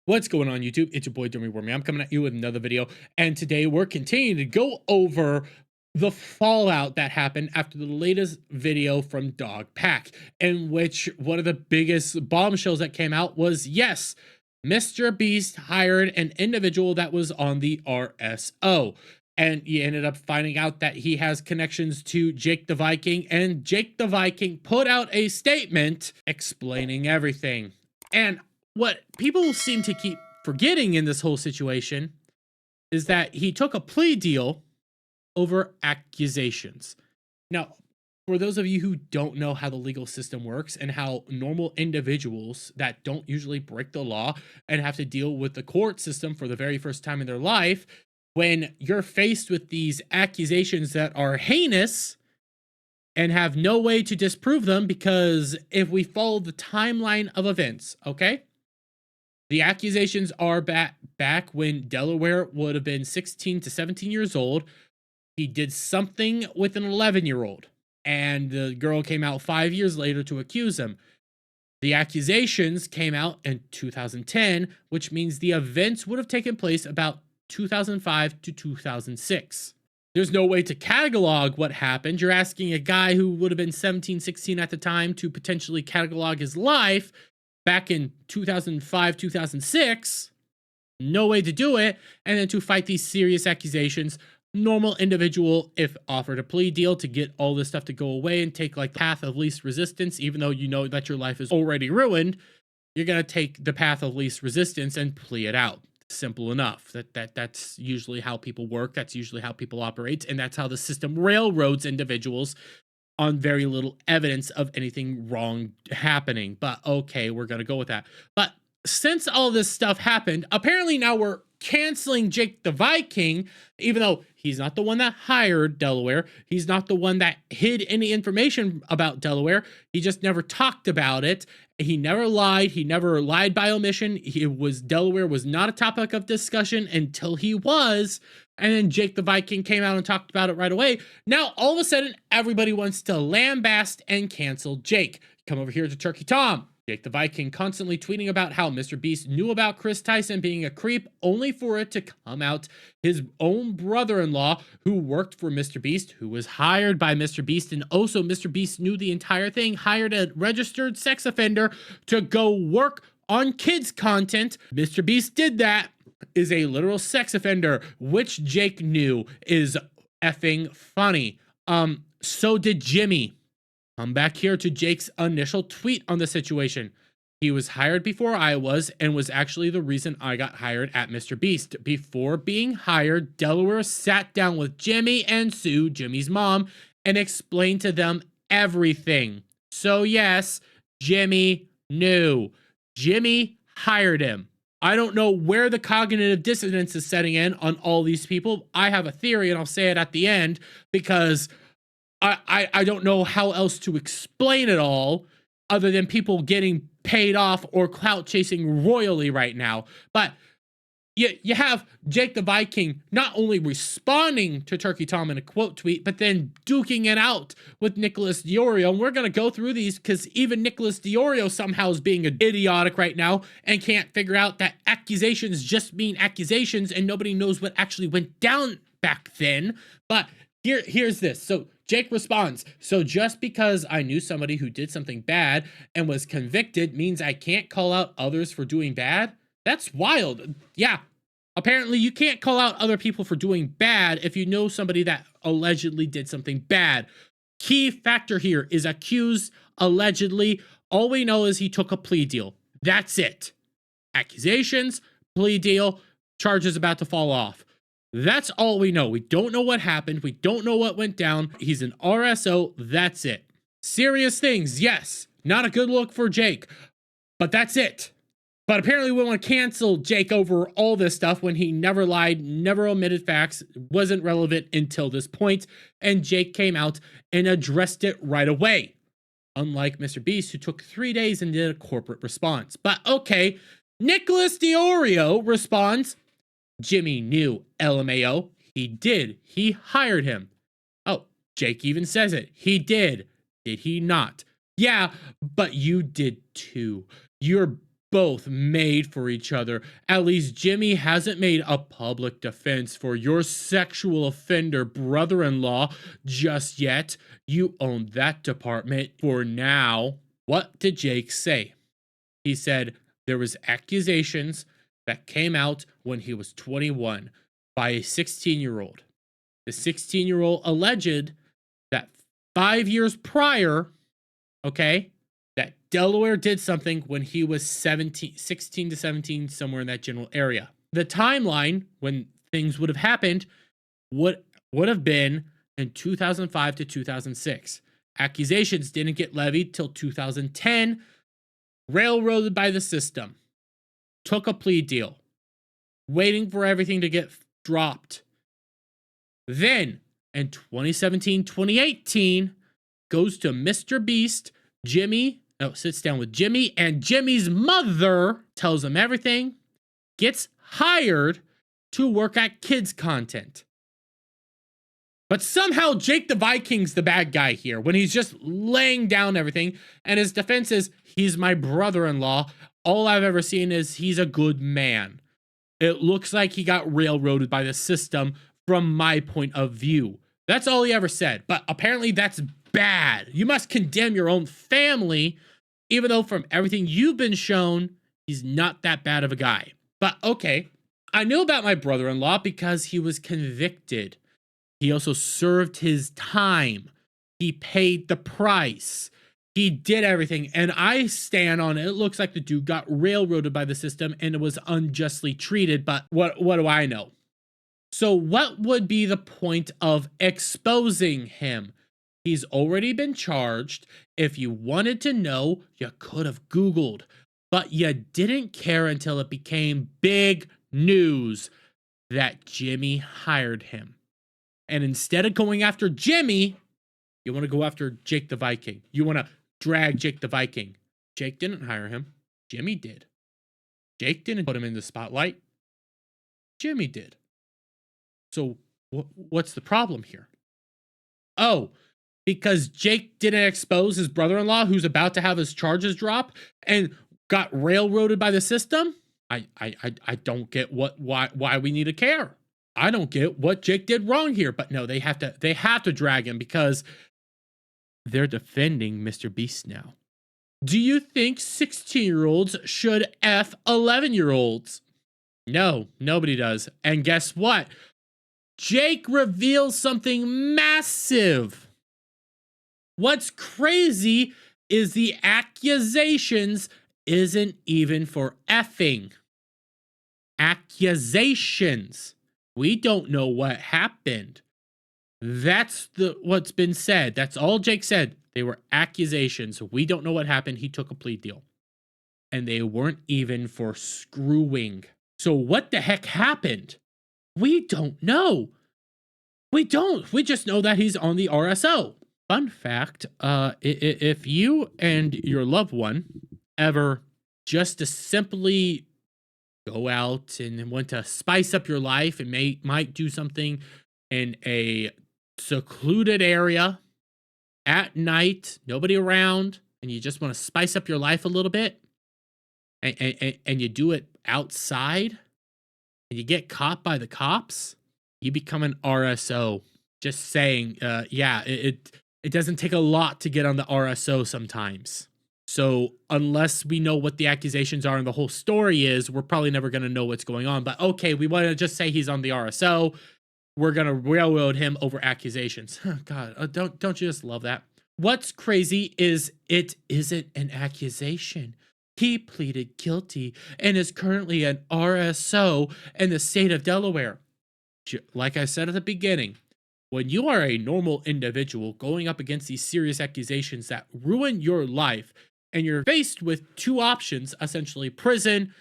What's going on, YouTube? It's your boy Dummy Wormy. I'm coming at you with another video, and today we're continuing to go over the fallout that happened after the latest video from Dog Pack, in which one of the biggest bombshells that came out was, yes, Mr. Beast hired an individual that was on the RSO. And he ended up finding out that he has connections to Jake the Viking, and Jake the Viking put out a statement explaining everything. And what people seem to keep forgetting in this whole situation is that he took a plea deal over accusations. Now, for those of you who don't know how the legal system works and how normal individuals that don't usually break the law and have to deal with the court system for the very first time in their life, when you're faced with these accusations that are heinous and have no way to disprove them, because if we follow the timeline of events, okay? The accusations are back when Delaware would have been 16 to 17 years old. He did something with an 11-year-old, and the girl came out 5 years later to accuse him. The accusations came out in 2010, which means the events would have taken place about 2005 to 2006. There's no way to catalog what happened. You're asking a guy who would have been 17, 16 at the time to potentially catalog his life back in 2005, 2006, no way to do it. And then to fight these serious accusations, normal individual, if offered a plea deal to get all this stuff to go away and take like path of least resistance, even though you know that your life is already ruined, you're going to take the path of least resistance and plea it out. Simple enough. That's usually how people work. That's usually how people operate. And that's how the system railroads individuals on very little evidence of anything wrong happening. But okay, we're going to go with that. But since all this stuff happened, apparently now we're canceling Jake the Viking, even though he's not the one that hired Delaware. He's not the one that hid any information about Delaware. He just never talked about it. He never lied. He never lied by omission. Delaware was not a topic of discussion until he was. And then Jake the Viking came out and talked about it right away. Now, all of a sudden, everybody wants to lambaste and cancel Jake. Come over here to Turkey Tom. Jake the Viking constantly tweeting about how Mr. Beast knew about Chris Tyson being a creep, only for it to come out his own brother-in-law, who worked for Mr. Beast, who was hired by Mr. Beast, and also Mr. Beast knew the entire thing, hired a registered sex offender to go work on kids' content. Mr. Beast did that, is a literal sex offender, which Jake knew is effing funny. So did Jimmy. Come back here to Jake's initial tweet on the situation. He was hired before I was, and was actually the reason I got hired at Mr. Beast. Before being hired, Delaware sat down with Jimmy and Sue, Jimmy's mom, and explained to them everything. So yes, Jimmy knew. Jimmy hired him. I don't know where the cognitive dissonance is setting in on all these people. I have a theory, and I'll say it at the end, because I don't know how else to explain it all other than people getting paid off or clout chasing royally right now. But you have Jake the Viking not only responding to Turkey Tom in a quote tweet, but then duking it out with Nicholas Diorio. And we're going to go through these because even Nicholas Diorio somehow is being idiotic right now and can't figure out that accusations just mean accusations and nobody knows what actually went down back then. But here's this. So Jake responds, so just because I knew somebody who did something bad and was convicted means I can't call out others for doing bad? That's wild. Yeah, apparently you can't call out other people for doing bad if you know somebody that allegedly did something bad. Key factor here is accused allegedly. All we know is he took a plea deal. That's it. Accusations, plea deal, charges about to fall off. That's all we know. We don't know what happened. We don't know what went down. He's an RSO. That's it. Serious things, yes. Not a good look for Jake, but that's it. But apparently we want to cancel Jake over all this stuff when he never lied, never omitted facts, wasn't relevant until this point, and Jake came out and addressed it right away. Unlike Mr. Beast, who took 3 days and did a corporate response. But okay, Nicholas Diorio responds, Jimmy knew, LMAO. He did. He hired him. Oh, Jake even says it. He did. Did he not? Yeah, but you did too. You're both made for each other. At least Jimmy hasn't made a public defense for your sexual offender brother-in-law just yet. You own that department for now. What did Jake say? He said there was accusations that came out when he was 21 by a 16-year-old. The 16-year-old alleged that 5 years prior, okay, that Delaware did something when he was 16 to 17, somewhere in that general area. The timeline when things would have happened would have been in 2005 to 2006. Accusations didn't get levied till 2010. Railroaded by the system. Took a plea deal. Waiting for everything to get dropped. Then, in 2017, 2018, goes to Mr. Beast. Sits down with Jimmy, and Jimmy's mother tells him everything. Gets hired to work at kids' content. But somehow Jake the Viking's the bad guy here when he's just laying down everything. And his defense is, he's my brother-in-law. All I've ever seen is he's a good man. It looks like he got railroaded by the system from my point of view. That's all he ever said. But apparently that's bad. You must condemn your own family, even though from everything you've been shown, he's not that bad of a guy. But okay, I knew about my brother-in-law because he was convicted. He also served his time. He paid the price. He did everything. And I stand on it. It looks like the dude got railroaded by the system and was unjustly treated. But what do I know? So what would be the point of exposing him? He's already been charged. If you wanted to know, you could have Googled. But you didn't care until it became big news that Jimmy hired him. And instead of going after Jimmy, you want to go after Jake the Viking. You want to drag Jake the Viking. Jake didn't hire him. Jimmy did. Jake didn't put him in the spotlight. Jimmy did. So what's the problem here? Oh, because Jake didn't expose his brother-in-law who's about to have his charges drop and got railroaded by the system? I don't get why we need to care. I don't get what Jake did wrong here, but no, they have to drag him because they're defending Mr. Beast now. Do you think 16-year-olds should F 11-year-olds? No, nobody does. And guess what? Jake reveals something massive. What's crazy is the accusations isn't even for effing. Accusations. We don't know what happened. That's what's been said. That's all Jake said. They were accusations. We don't know what happened. He took a plea deal. And they weren't even for screwing. So what the heck happened? We don't know. We don't. We just know that he's on the RSO. Fun fact, if you and your loved one ever just to simply go out and want to spice up your life and might do something in a secluded area at night, nobody around, and you just want to spice up your life a little bit, and you do it outside, and you get caught by the cops, you become an RSO. Just saying, yeah, it doesn't take a lot to get on the RSO sometimes. So unless we know what the accusations are and the whole story is, we're probably never going to know what's going on. But okay, we want to just say he's on the RSO. We're going to railroad him over accusations. God, don't you just love that? What's crazy is it isn't an accusation. He pleaded guilty and is currently an RSO in the state of Delaware. Like I said at the beginning, when you are a normal individual going up against these serious accusations that ruin your life, and you're faced with two options, essentially prison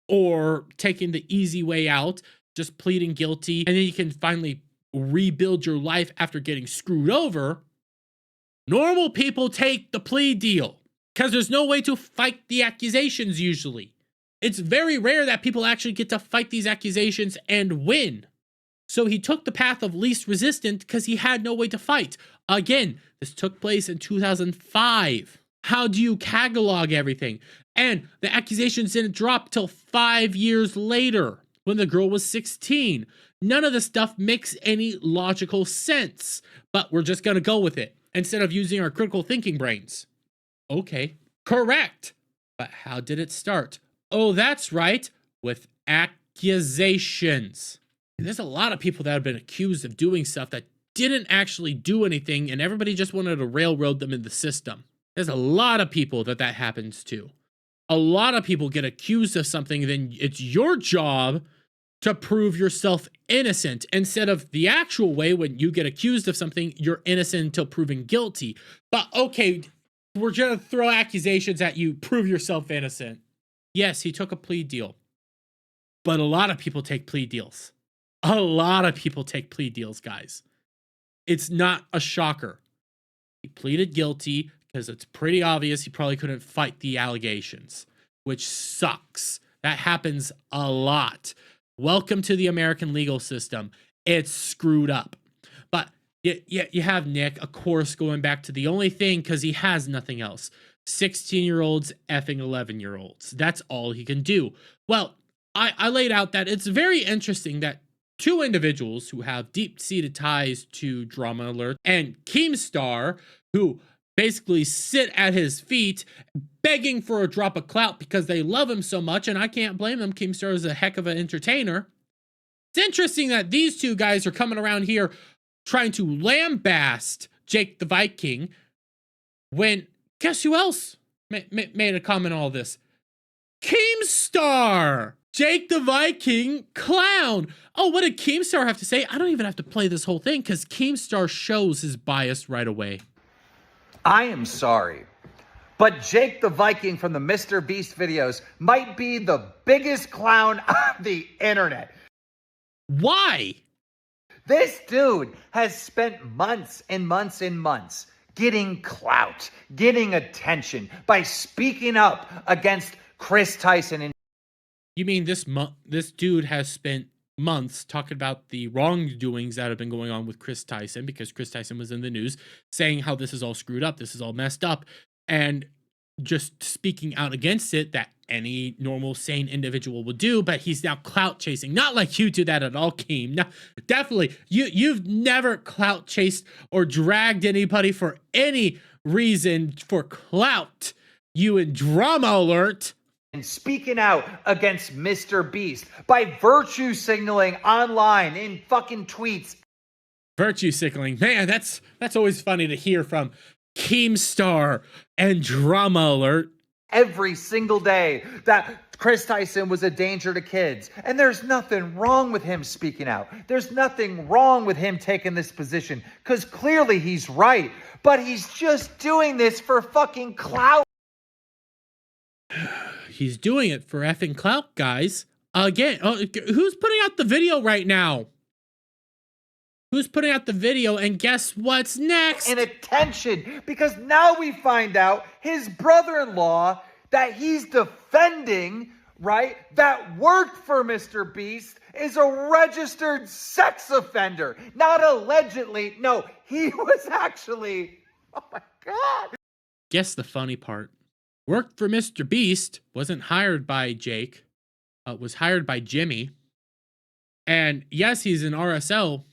or taking the easy way out, just pleading guilty, and then you can finally rebuild your life after getting screwed over, normal people take the plea deal because there's no way to fight the accusations usually. It's very rare that people actually get to fight these accusations and win. So he took the path of least resistance because he had no way to fight. Again, this took place in 2005. How do you catalog everything? And the accusations didn't drop till 5 years later when the girl was 16. None of this stuff makes any logical sense, but we're just going to go with it instead of using our critical thinking brains. Okay, correct. But how did it start? Oh, that's right, with accusations. There's a lot of people that have been accused of doing stuff that didn't actually do anything, and everybody just wanted to railroad them in the system. There's a lot of people that happens to. A lot of people get accused of something, then it's your job to prove yourself innocent instead of the actual way when you get accused of something, you're innocent until proven guilty. But okay, we're going to throw accusations at you, prove yourself innocent. Yes, he took a plea deal. But a lot of people take plea deals. A lot of people take plea deals, guys. It's not a shocker. He pleaded guilty because it's pretty obvious he probably couldn't fight the allegations, which sucks. That happens a lot. Welcome to the American legal system. It's screwed up. But you have Nick, of course, going back to the only thing because he has nothing else. 16-year-olds effing 11-year-olds. That's all he can do. Well, I laid out that it's very interesting that two individuals who have deep-seated ties to Drama Alert and Keemstar, who basically sit at his feet begging for a drop of clout because they love him so much, and I can't blame them. Keemstar is a heck of an entertainer. It's interesting that these two guys are coming around here trying to lambaste Jake the Viking when, guess who else made a comment on all this? Keemstar! Jake the Viking clown. Oh, what did Keemstar have to say? I don't even have to play this whole thing because Keemstar shows his bias right away. I am sorry, but Jake the Viking from the Mr. Beast videos might be the biggest clown on the internet. Why? This dude has spent months and months and months getting clout, getting attention by speaking up against Chris Tyson. And you mean this dude has spent months talking about the wrongdoings that have been going on with Chris Tyson, because Chris Tyson was in the news saying how this is all screwed up, this is all messed up, and just speaking out against it that any normal sane individual would do. But he's now clout chasing, not like you do that at all, Keem. No, definitely you've never clout chased or dragged anybody for any reason for clout. You in Drama Alert. And speaking out against Mr. Beast by virtue signaling online in fucking tweets. Virtue signaling, man, that's always funny to hear from Keemstar and Drama Alert. Every single day that Chris Tyson was a danger to kids. And there's nothing wrong with him speaking out. There's nothing wrong with him taking this position, because clearly he's right. But he's just doing this for fucking clout. He's doing it for effing clout, guys. Again, who's putting out the video right now? Who's putting out the video? And guess what's next? And attention, because now we find out his brother-in-law that he's defending, right, that worked for Mr. Beast, is a registered sex offender. Not allegedly. No, he was actually, oh my God. Guess the funny part. Worked for Mr. Beast, wasn't hired by Jake, was hired by Jimmy. And yes, he's an RSL,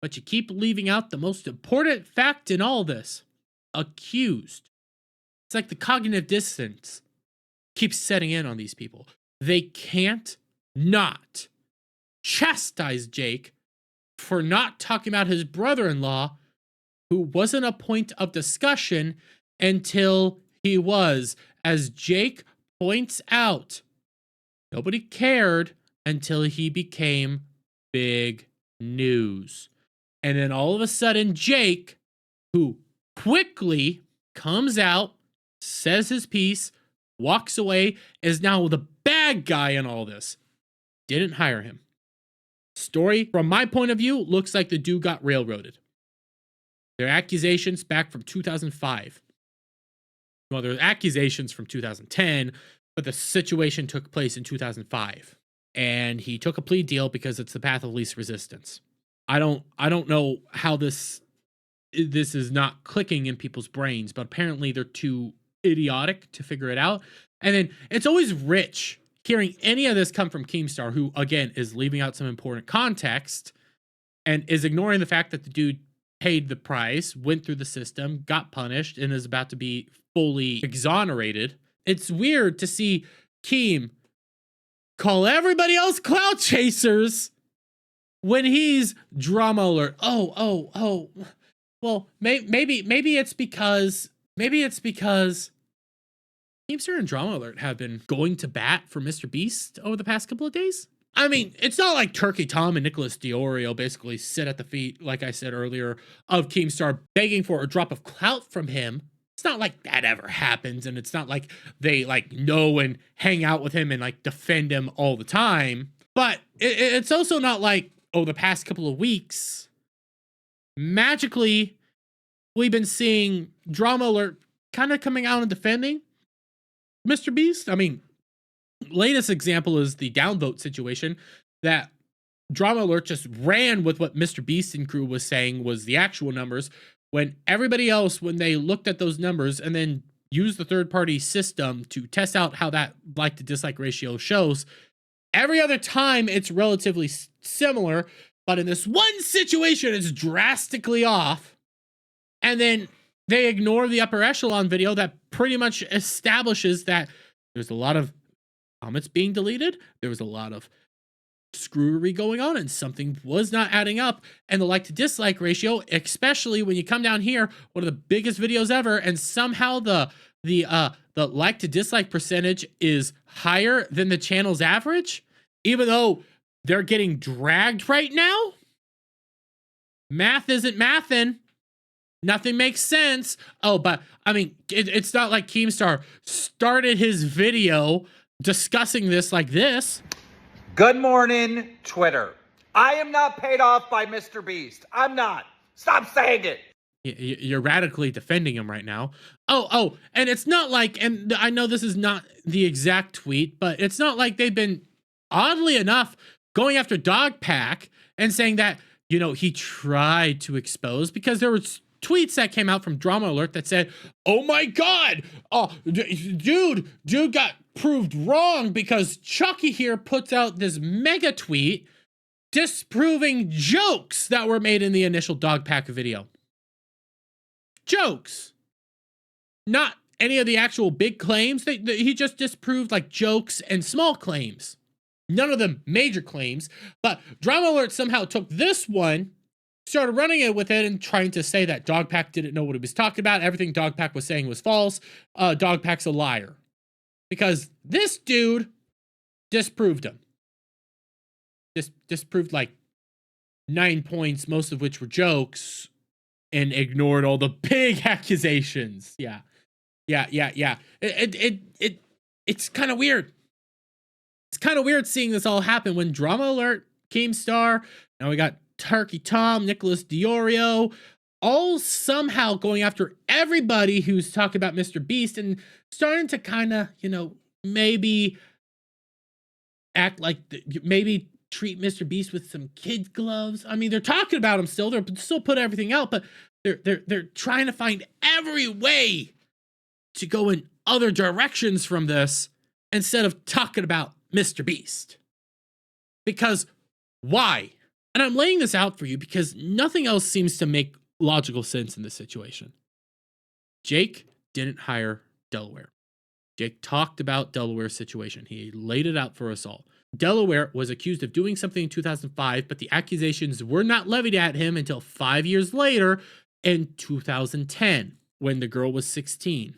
but you keep leaving out the most important fact in all this. Accused. It's like the cognitive dissonance keeps setting in on these people. They can't not chastise Jake for not talking about his brother-in-law, who wasn't a point of discussion until he was. As Jake points out, nobody cared until he became big news. And then all of a sudden, Jake, who quickly comes out, says his piece, walks away, is now the bad guy in all this. Didn't hire him. Story, from my point of view, looks like the dude got railroaded. Their accusations back from 2005. Well, there are accusations from 2010, but the situation took place in 2005. And he took a plea deal because it's the path of least resistance. I don't know how this this is not clicking in people's brains, but apparently they're too idiotic to figure it out. And then it's always rich hearing any of this come from Keemstar, who again is leaving out some important context and is ignoring the fact that the dude paid the price, went through the system, got punished, and is about to be fully exonerated. It's weird to see Keem call everybody else clout chasers when he's drama alert. Oh. Well, maybe it's because Keemstar and Drama Alert have been going to bat for Mr. Beast over the past couple of days. I mean, it's not like Turkey Tom and Nicholas Diorio basically sit at the feet, like I said earlier, of Keemstar begging for a drop of clout from him. It's not like that ever happens, and it's not like they like know and hang out with him and like defend him all the time. But it's also not like, oh, the past couple of weeks, magically, we've been seeing Drama Alert kind of coming out and defending Mr. Beast. I mean, latest example is the downvote situation that Drama Alert just ran with what Mr. Beast and crew was saying was the actual numbers, when everybody else, when they looked at those numbers and then used the third-party system to test out how that like to dislike ratio shows, every other time it's relatively similar, but in this one situation it's drastically off. And then they ignore the upper echelon video that pretty much establishes that there's a lot of comments being deleted, there was a lot of screwery going on, and something was not adding up. And the like to dislike ratio, especially when you come down here, one of the biggest videos ever, and somehow the like to dislike percentage is higher than the channel's average, even though they're getting dragged right now. Math isn't mathin'. Nothing makes sense. Oh, but I mean, it's not like Keemstar started his video discussing this like this. Good morning, Twitter. I am not paid off by Mr. Beast. I'm not. Stop saying it. You're radically defending him right now. Oh, and it's not like, and I know this is not the exact tweet, but it's not like they've been, oddly enough, going after Dogpack and saying that, you know, he tried to expose, because there was tweets that came out from Drama Alert that said, oh my God, dude got proved wrong because Chucky here puts out this mega tweet disproving jokes that were made in the initial Dogpack video. Jokes. Not any of the actual big claims. He just disproved like jokes and small claims. None of them major claims. But Drama Alert somehow took this one, started running it with it and trying to say that Dogpack didn't know what he was talking about. Everything Dogpack was saying was false. Dogpack's a liar. Because this dude disproved him. Disproved like 9 points, most of which were jokes, and ignored all the big accusations. Yeah. It's kind of weird. It's kind of weird seeing this all happen when Drama Alert, Keemstar, now we got Turkey Tom, Nicholas Diorio, all somehow going after everybody who's talking about Mr. Beast and starting to kind of, you know, maybe act like, maybe treat Mr. Beast with some kid gloves. I mean, they're talking about him still. They're still put everything out, but they're trying to find every way to go in other directions from this instead of talking about Mr. Beast. Because why? And I'm laying this out for you because nothing else seems to make logical sense in this situation. Jake didn't hire Delaware. Jake talked about Delaware's situation. He laid it out for us all. Delaware was accused of doing something in 2005, but the accusations were not levied at him until 5 years later in 2010, when the girl was 16.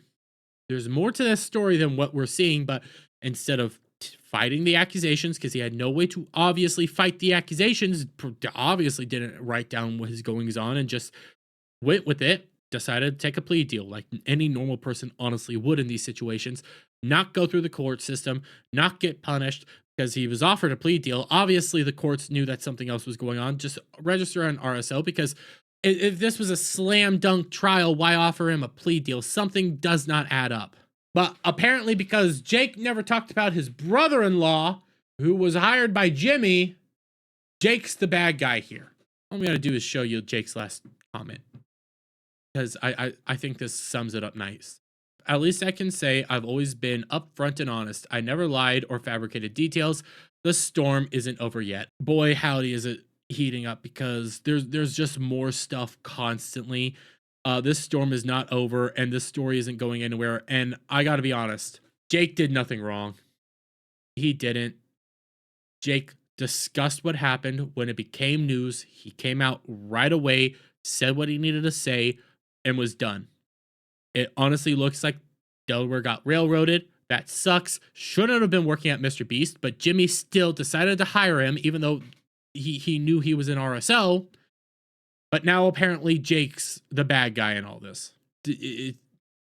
There's more to this story than what we're seeing, but instead of fighting the accusations, because he had no way to obviously fight the accusations, obviously didn't write down what his goings on and just went with it, decided to take a plea deal like any normal person honestly would in these situations, not go through the court system, not get punished because he was offered a plea deal. Obviously the courts knew that something else was going on. Just register on RSO, because if this was a slam dunk trial, why offer him a plea deal? Something does not add up. But apparently because Jake never talked about his brother-in-law, who was hired by Jimmy, Jake's the bad guy here. All we gotta do is show you Jake's last comment. because I think this sums it up nice. At least I can say I've always been upfront and honest. I never lied or fabricated details. The storm isn't over yet. Boy, howdy, is it heating up because there's just more stuff constantly. This storm is not over, and this story isn't going anywhere. And I got to be honest, Jake did nothing wrong. He didn't. Jake discussed what happened when it became news. He came out right away, said what he needed to say, and was done. It honestly looks like Delaware got railroaded. That sucks. Shouldn't have been working at Mr. Beast, but Jimmy still decided to hire him, even though he knew he was in RSO. But now apparently Jake's the bad guy in all this. It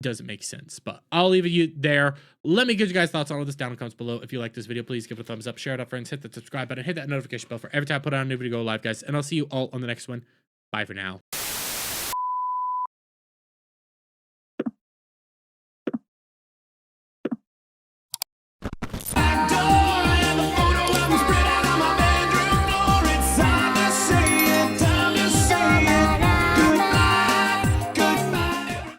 doesn't make sense, but I'll leave you there. Let me get you guys' thoughts on all this down in the comments below. If you like this video, please give it a thumbs up, share it up, friends, hit the subscribe button, hit that notification bell for every time I put out a new video go live, guys, and I'll see you all on the next one. Bye for now.